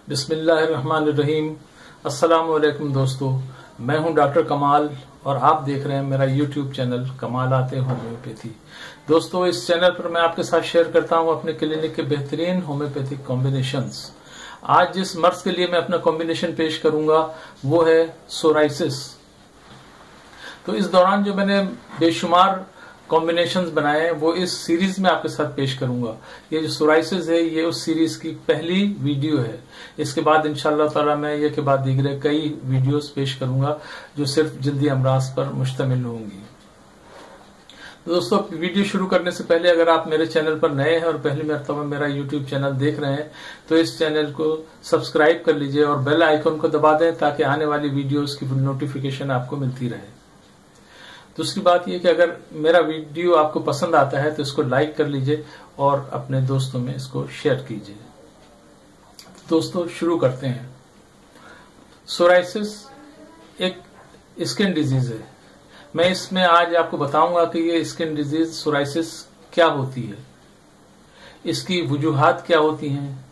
बिस्मिल्लाहिर्रहमानिर्रहीम। अस्सलाम वालेकुम दोस्तों, मैं हूं डॉक्टर कमाल और आप देख रहे हैं मेरा यूट्यूब चैनल कमालाते होम्योपैथी। दोस्तों, इस चैनल पर मैं आपके साथ शेयर करता हूं अपने क्लिनिक के बेहतरीन होम्योपैथिक कॉम्बिनेशंस। आज जिस मर्ज के लिए मैं अपना कॉम्बिनेशन पेश करूंगा वो है सोराइसिस। तो इस दौरान जो मैंने बेशुमार कॉम्बिनेशंस बनाए हैं वो इस सीरीज में आपके साथ पेश करूंगा। ये जो सोराइसिस है ये उस सीरीज की पहली वीडियो है। इसके बाद इंशाअल्लाह ताला मैं ये के बाद दीगरे कई वीडियोस पेश करूंगा जो सिर्फ जल्दी अमराज पर मुश्तमिल होंगी। तो दोस्तों, वीडियो शुरू करने से पहले अगर आप मेरे चैनल पर नए हैं और पहली मर्तबा मेरा यूट्यूब चैनल देख रहे हैं तो इस चैनल को सब्सक्राइब कर लीजिए और बेल आइकन को दबा दें ताकि आने वाली वीडियोस की नोटिफिकेशन आपको मिलती रहे। दूसरी बात यह कि अगर मेरा वीडियो आपको पसंद आता है तो इसको लाइक कर लीजिए और अपने दोस्तों में इसको शेयर कीजिए। तो दोस्तों, शुरू करते हैं। सोराइसिस एक स्किन डिजीज है। मैं इसमें आज आपको बताऊंगा कि ये स्किन डिजीज सोराइसिस क्या होती है, इसकी वजूहात क्या होती हैं,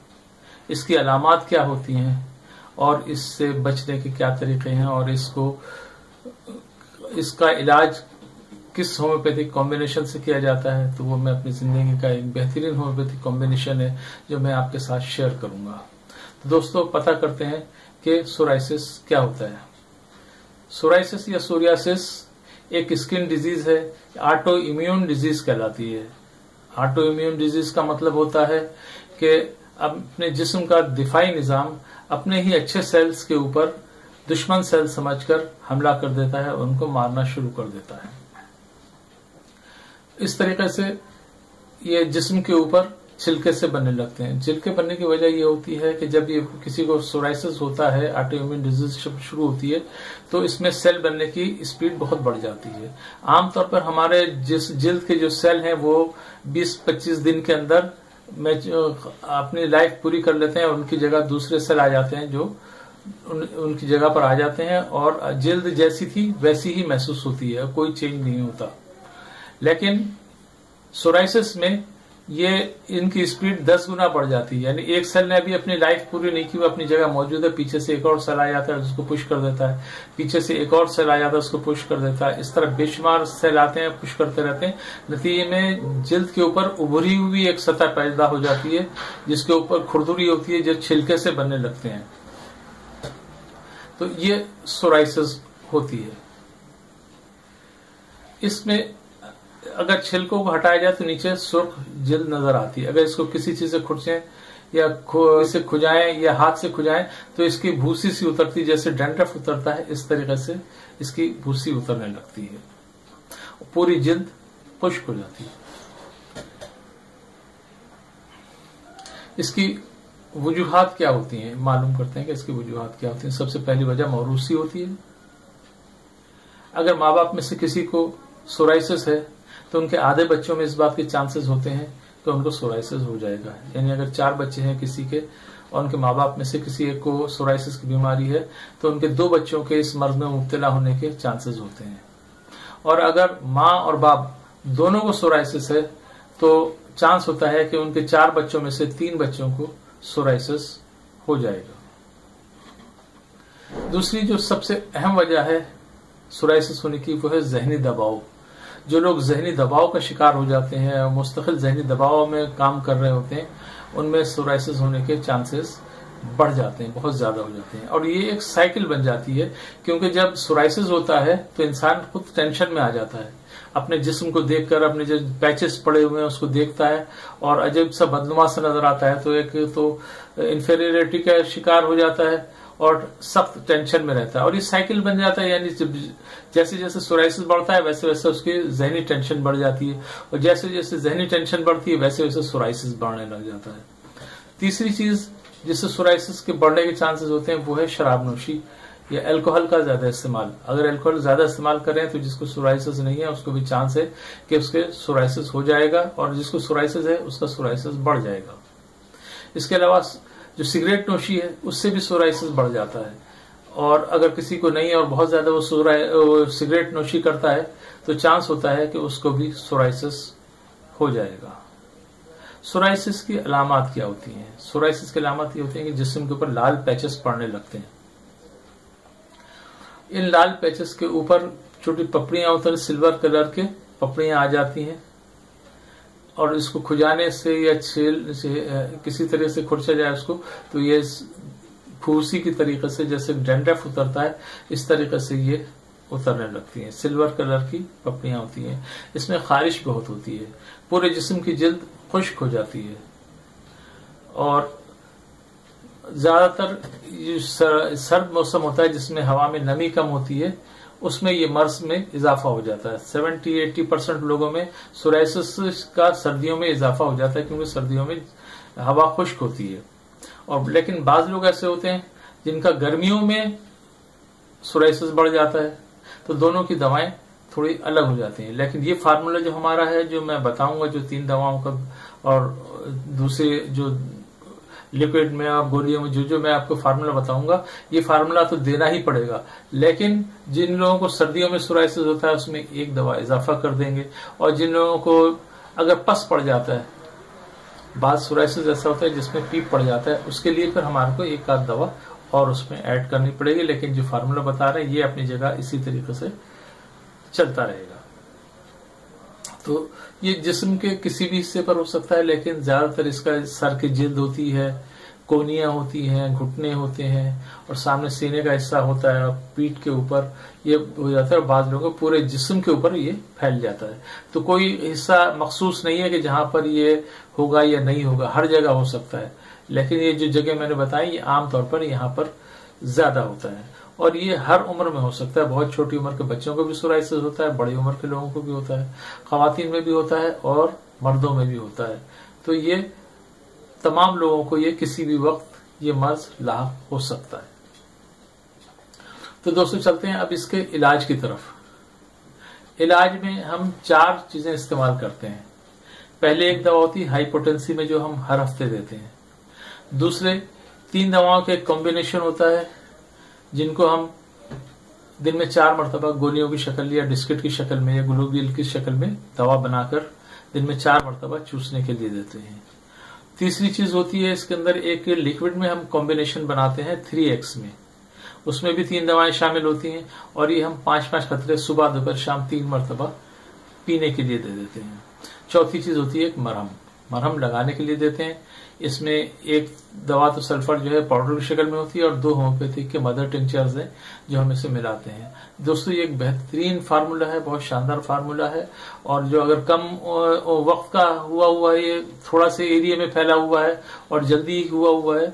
इसकी अलामात क्या होती हैं और इससे बचने के क्या तरीके हैं और इसका इलाज किस होम्योपैथिक कॉम्बिनेशन से किया जाता है। तो वो मैं अपनी जिंदगी का एक बेहतरीन होम्योपैथिक कॉम्बिनेशन है जो मैं आपके साथ शेयर करूंगा। तो दोस्तों, पता करते हैं कि सोराइसिस क्या होता है। सोराइसिस या सोरियासिस एक स्किन डिजीज है, ऑटो इम्यून डिजीज कहलाती है। ऑटो इम्यून डिजीज का मतलब होता है कि अपने जिस्म का दिफाई निजाम अपने ही अच्छे सेल्स के ऊपर दुश्मन सेल समझकर हमला कर देता है और उनको मारना शुरू कर देता है। इस तरीके से ये जिस्म के ऊपर छिलके से बनने लगते हैं। छिलके बनने की वजह ये होती है कि जब ये किसी को सोराइसिस होता है, ऑटोइम्यून डिजीज शुरू होती है, तो इसमें सेल बनने की स्पीड बहुत बढ़ जाती है। आमतौर पर हमारे जिल्द के जो सेल हैं वो 20-25 दिन के अंदर अपनी लाइफ पूरी कर लेते हैं और उनकी जगह दूसरे सेल आ जाते हैं जो उनकी जगह पर आ जाते हैं और जिल्द जैसी थी वैसी ही महसूस होती है, कोई चेंज नहीं होता। लेकिन सोराइसिस में ये इनकी स्पीड 10 गुना बढ़ जाती है। यानी एक सेल ने अभी अपनी लाइफ पूरी नहीं की, वो अपनी जगह मौजूद है, पीछे से एक और सेल आ जाता है उसको पुश कर देता है, पीछे से एक और सेल आ जाता है उसको पुश कर देता है। इस तरह बेशुमार सेल आते हैं, पुश करते रहते हैं। नतीजे में जिल्द के ऊपर उभरी हुई एक सतह पैदा हो जाती है जिसके ऊपर खुरदुरी होती है जो छिलके से बनने लगते हैं। तो ये सोराइसिस होती है। इसमें अगर छिलकों को हटाया जाए तो नीचे सुर्ख जिल्द नजर आती है। अगर इसको किसी चीज से खुरचें या इसे खुजाएं या हाथ से खुजाएं तो इसकी भूसी सी उतरती, जैसे डैंड्रफ उतरता है इस तरीके से इसकी भूसी उतरने लगती है, पूरी जिल्द खुश्क हो जाती है। इसकी वजूहात क्या होती हैं, मालूम करते हैं कि इसकी वजूहात क्या होती हैं। सबसे पहली वजह मौरूसी होती है। अगर माँ बाप में से किसी को सोराइसिस है तो उनके आधे बच्चों में इस बात के चांसेस होते हैं कि उनको सोराइसिस हो जाएगा। यानी अगर 4 बच्चे हैं किसी के और उनके माँ बाप में से किसी एक को सोराइसिस की बीमारी है तो उनके 2 बच्चों के इस मर्ज में मुब्तला होने के चांसेस होते हैं। और अगर माँ और बाप दोनों को सोराइसिस है तो चांस होता है कि उनके 4 बच्चों में से 3 बच्चों को सोराइसिस हो जाएगा। दूसरी जो सबसे अहम वजह है सोराइसिस होने की वो है जहनी दबाव। जो लोग जहनी दबाव का शिकार हो जाते हैं, मुस्तकिल जहनी दबाव में काम कर रहे होते हैं, उनमें सोराइसिस होने के चांसेस बढ़ जाते हैं, बहुत ज्यादा हो जाते हैं। और ये एक साइकिल बन जाती है क्योंकि जब सोराइसिस होता है तो इंसान खुद टेंशन में आ जाता है। अपने जिस्म को देखकर, अपने जो पैचेस पड़े हुए हैं उसको देखता है और अजीब सा बदनुमा सा नजर आता है, तो एक तो इंफीरियरिटी का शिकार हो जाता है और सख्त टेंशन में रहता है और ये साइकिल बन जाता है। यानी जैसे जैसे सोराइसिस बढ़ता है वैसे वैसे उसकी जहनी टेंशन बढ़ जाती है और जैसे जैसे जहनी टेंशन बढ़ती है वैसे वैसे सोराइसिस बढ़ने लग जाता है। तीसरी चीज जिससे सोराइसिस के बढ़ने के चांसेस होते हैं वो है शराबनोशी या अल्कोहल का ज्यादा इस्तेमाल। अगर अल्कोहल ज्यादा इस्तेमाल करें तो जिसको सोराइसिस नहीं है उसको भी चांस है कि उसके सोराइसिस हो जाएगा और जिसको सोराइसिस है उसका सोराइसिस बढ़ जाएगा। इसके अलावा जो सिगरेट नोशी है उससे भी सोराइसिस बढ़ जाता है और अगर किसी को नहीं है और बहुत ज्यादा वो सिगरेट नोशी करता है तो चांस होता है कि उसको भी सोराइसिस हो जाएगा। सोराइसिस की अलामत क्या होती हैं? सोराइसिस की अलामत ये होती है कि जिस्म के ऊपर लाल पैचेस पड़ने लगते हैं। इन लाल पैचेस के ऊपर छोटी पपड़ियां होती हैं, सिल्वर कलर के पपड़ियां आ जाती हैं, और इसको खुजाने से या छील से किसी तरह से खुरचा जाए उसको, तो ये फूसी की तरीके से जैसे डैंड्रफ उतरता है, इस तरीके से ये उतरने लगती हैं। सिल्वर कलर की पपड़ियां होती हैं। इसमें खारिश बहुत होती है, पूरे जिस्म की जिल्द खुश्क हो जाती है, और ज्यादातर ये सर्द मौसम होता है जिसमें हवा में नमी कम होती है, उसमें ये मर्ज में इजाफा हो जाता है। 70-80% लोगों में सोराइसिस का सर्दियों में इजाफा हो जाता है, क्योंकि सर्दियों में हवा खुश्क होती है। और लेकिन बाज लोग ऐसे होते हैं जिनका गर्मियों में सोराइसिस बढ़ जाता है, तो दोनों की दवाएं थोड़ी अलग हो जाती हैं। लेकिन ये फार्मूला जो हमारा है, जो मैं बताऊंगा, जो 3 दवाओं का और दूसरे जो लिक्विड में और गोलियों में जो मैं आपको फार्मूला बताऊंगा, ये फार्मूला तो देना ही पड़ेगा। लेकिन जिन लोगों को सर्दियों में सोराइसिस होता है उसमें एक दवा इजाफा कर देंगे, और जिन लोगों को अगर पस पड़ जाता है, बाद सोराइसिस ऐसा होता है जिसमें पीप पड़ जाता है, उसके लिए फिर हमारे को एक आध दवा और उसमें ऐड करनी पड़ेगी। लेकिन जो फार्मूला बता रहे हैं ये अपनी जगह इसी तरीके से चलता रहेगा। तो ये जिस्म के किसी भी हिस्से पर हो सकता है, लेकिन ज्यादातर इसका सर की जिल्द होती है, कोनियां होती हैं, घुटने होते हैं, और सामने सीने का हिस्सा होता है, पीठ के ऊपर ये हो जाता है, और बाज लोगों को पूरे जिस्म के ऊपर ये फैल जाता है। तो कोई हिस्सा मखसूस नहीं है कि जहां पर ये होगा या नहीं होगा, हर जगह हो सकता है। लेकिन ये जो जगह मैंने बताई, ये आमतौर पर यहाँ पर ज्यादा होता है, और ये हर उम्र में हो सकता है। बहुत छोटी उम्र के बच्चों को भी सोराइसिस होता है, बड़ी उम्र के लोगों को भी होता है, खवातीन में भी होता है और मर्दों में भी होता है। तो ये तमाम लोगों को ये किसी भी वक्त ये मर्ज लाभ हो सकता है। तो दोस्तों चलते हैं अब इसके इलाज की तरफ। इलाज में हम 4 चीजें इस्तेमाल करते हैं। पहले एक दवा होती है हाइपोटेंसी में, जो हम हर हफ्ते देते हैं। दूसरे 3 दवाओं के कॉम्बिनेशन होता है, जिनको हम दिन में 4 मरतबा गोलियों की शक्ल या बिस्किट की शक्ल में या ग्लूबियल की शक्ल में दवा बनाकर दिन में 4 मरतबा चूसने के लिए देते हैं। तीसरी चीज होती है इसके अंदर एक लिक्विड में हम कॉम्बिनेशन बनाते हैं 3X में, उसमें भी 3 दवाएं शामिल होती हैं, और ये हम 5-5 खतरे सुबह दोपहर शाम 3 मरतबा पीने के लिए दे देते हैं। चौथी चीज होती है एक मरहम लगाने के लिए देते हैं। इसमें एक दवा तो सल्फर जो है पाउडर की शक्ल में होती है, और 2 होम्योपैथिक के मदर टिंचर्स हैं जो हम इसे मिलाते हैं। दोस्तों ये एक बेहतरीन फार्मूला है, बहुत शानदार फार्मूला है, और जो अगर कम वक्त का हुआ है, ये थोड़ा से एरिया में फैला हुआ है और जल्दी हुआ है,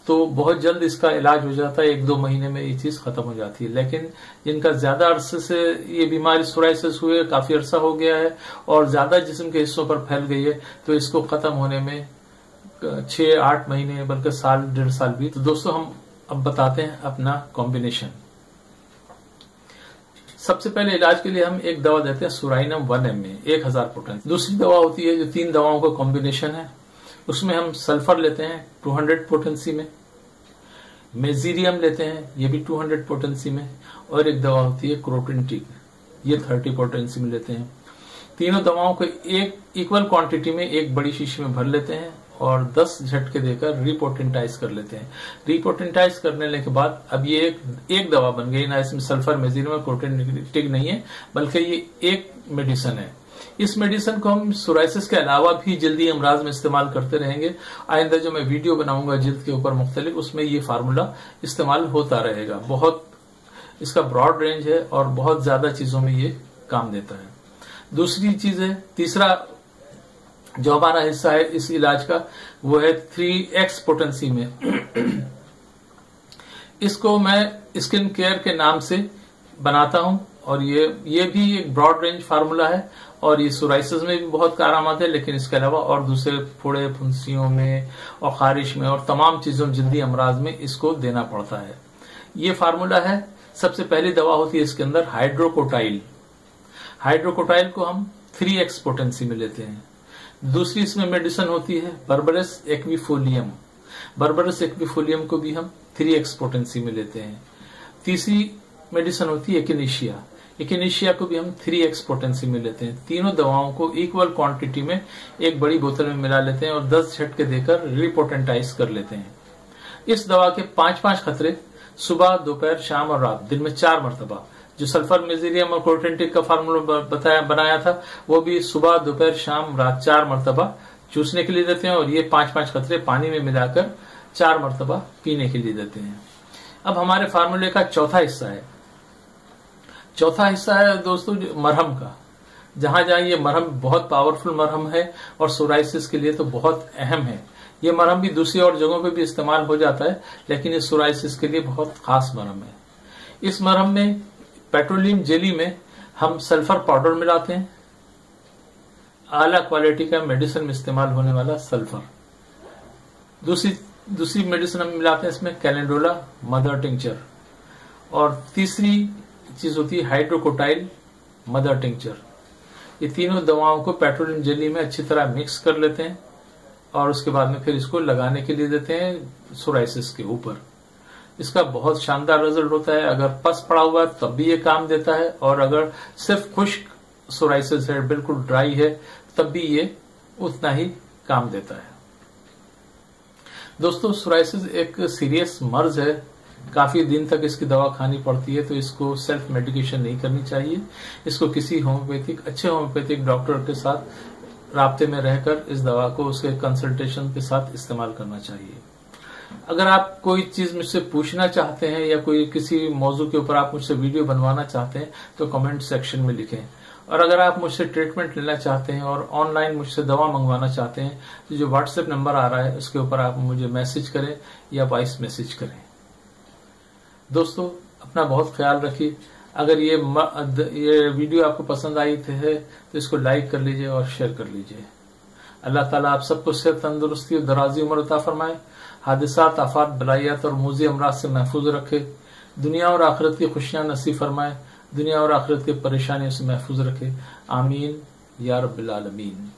तो बहुत जल्द इसका इलाज हो जाता है। 1-2 महीने में ये चीज खत्म हो जाती है। लेकिन जिनका ज्यादा अरसे से ये बीमारी सोराइसिस हुए, काफी अरसा हो गया है और ज्यादा जिस्म के हिस्सों पर फैल गई है, तो इसको खत्म होने में 6-8 महीने बल्कि साल 1.5 साल भी। तो दोस्तों हम अब बताते हैं अपना कॉम्बिनेशन। सबसे पहले इलाज के लिए हम एक दवा देते हैं सुराइनम 1 mg 1000 पोटेंसी। दूसरी दवा होती है जो 3 दवाओं का कॉम्बिनेशन है, उसमें हम सल्फर लेते हैं 200 पोटेंसी में, मेजीरियम लेते हैं ये भी 200 पोटेंसी में, और एक दवा होती है क्रोटेंटिक, ये 30 पोटेंसी में लेते हैं। तीनों दवाओं को एक इक्वल क्वांटिटी में एक बड़ी शीशी में भर लेते हैं और 10 झटके देकर रिपोटेंटाइज कर लेते हैं। रिपोटेंटाइज करने के बाद अब ये एक दवा बन गई ना, इसमें सल्फर मेजीरियम और क्रोटेंटिक नहीं है, बल्कि ये एक मेडिसिन है। इस मेडिसिन को हम सोराइसिस के अलावा भी जल्दी अमराज में इस्तेमाल करते रहेंगे। आइंदा जो मैं वीडियो बनाऊंगा जिल्द के ऊपर मुख्तलिफ, उसमें ये फार्मूला इस्तेमाल होता रहेगा। बहुत इसका ब्रॉड रेंज है और बहुत ज्यादा चीजों में ये काम देता है। दूसरी चीज है, तीसरा जो हमारा हिस्सा है इस इलाज का, वो है 3X पोटेंसी में। इसको मैं स्किन केयर के नाम से बनाता हूं, और ये भी एक ब्रॉड रेंज फार्मूला है, और ये सोराइसिस में भी बहुत कारआमद है। लेकिन इसके अलावा और दूसरे फोड़े फुंसियों में और खारिश में और तमाम चीजों जल्दी अमराज में इसको देना पड़ता है। ये फार्मूला है। सबसे पहली दवा होती है इसके अंदर हाइड्रोकोटाइल। हाइड्रोकोटाइल को हम 3X पोटेंसी में लेते हैं। दूसरी इसमें मेडिसिन होती है बर्बरस एक्विफोलियम। बर्बरस एक्विफोलियम को भी हम 3X पोटेंसी में लेते हैं। तीसरी मेडिसिन होती है एकिनेशिया। इकिनेशिया को भी हम 3x पोटेंसी में लेते हैं। तीनों दवाओं को इक्वल क्वांटिटी में एक बड़ी बोतल में मिला लेते हैं और 10 झटके देकर रिपोटेंटाइज कर लेते हैं। इस दवा के 5-5 खतरे सुबह, दोपहर, शाम और रात, दिन में 4 मरतबा। जो सल्फर मेजेरियम और क्लोटेंटिक का फार्मूला बनाया था वो भी सुबह, दोपहर, शाम, रात 4 मरतबा चूसने के लिए देते हैं और ये 5-5 खतरे पानी में मिलाकर 4 मरतबा पीने के लिए देते हैं। अब हमारे फार्मूले का चौथा हिस्सा है। चौथा हिस्सा है दोस्तों मरहम का। जहां जहां ये मरहम बहुत पावरफुल मरहम है और सोराइसिस के लिए तो बहुत अहम है। ये मरहम भी दूसरी और जगहों पे भी इस्तेमाल हो जाता है, लेकिन ये सोराइसिस के लिए बहुत खास मरहम है। इस मरहम में पेट्रोलियम जेली में हम सल्फर पाउडर मिलाते हैं, आला क्वालिटी का मेडिसिन में इस्तेमाल होने वाला सल्फर। दूसरी मेडिसिन हम मिलाते हैं इसमें कैलेंडोला मदर टिंचर, और तीसरी चीज होती है हाइड्रोकोटाइल मदर टिंचर। ये तीनों दवाओं को पेट्रोलियम जेली में अच्छी तरह मिक्स कर लेते हैं और उसके बाद में फिर इसको लगाने के लिए देते हैं सोराइसिस के ऊपर। इसका बहुत शानदार रिजल्ट होता है। अगर पस पड़ा हुआ है तब भी ये काम देता है, और अगर सिर्फ खुश्क सोराइसिस है, बिल्कुल ड्राई है, तब भी ये उतना ही काम देता है। दोस्तों सोराइसिस एक सीरियस मर्ज है, काफी दिन तक इसकी दवा खानी पड़ती है, तो इसको सेल्फ मेडिकेशन नहीं करनी चाहिए। इसको किसी अच्छे होम्योपैथिक डॉक्टर के साथ राब्ते में रहकर इस दवा को उसके कंसल्टेशन के साथ इस्तेमाल करना चाहिए। अगर आप कोई चीज मुझसे पूछना चाहते हैं या कोई किसी मौजू के ऊपर आप मुझसे वीडियो बनवाना चाहते हैं तो कमेंट सेक्शन में लिखें। और अगर आप मुझसे ट्रीटमेंट लेना चाहते हैं और ऑनलाइन मुझसे दवा मंगवाना चाहते हैं तो जो व्हाट्सएप नंबर आ रहा है उसके ऊपर आप मुझे मैसेज करें या वॉइस मैसेज करें। दोस्तों अपना बहुत ख्याल रखिए। अगर ये वीडियो आपको पसंद आई है तो इसको लाइक कर लीजिए और शेयर कर लीजिए। अल्लाह ताला आप सबको सेहत, तंदुरुस्ती और दराजी उम्र अता फरमाए, हादिसात, आफात, बलायात और मूजी अमराज से महफूज रखे, दुनिया और आखिरत की खुशियां नसीब फरमाए, दुनिया और आखिरत की परेशानियों से महफूज रखे। आमीन या रब्बिल आलमीन।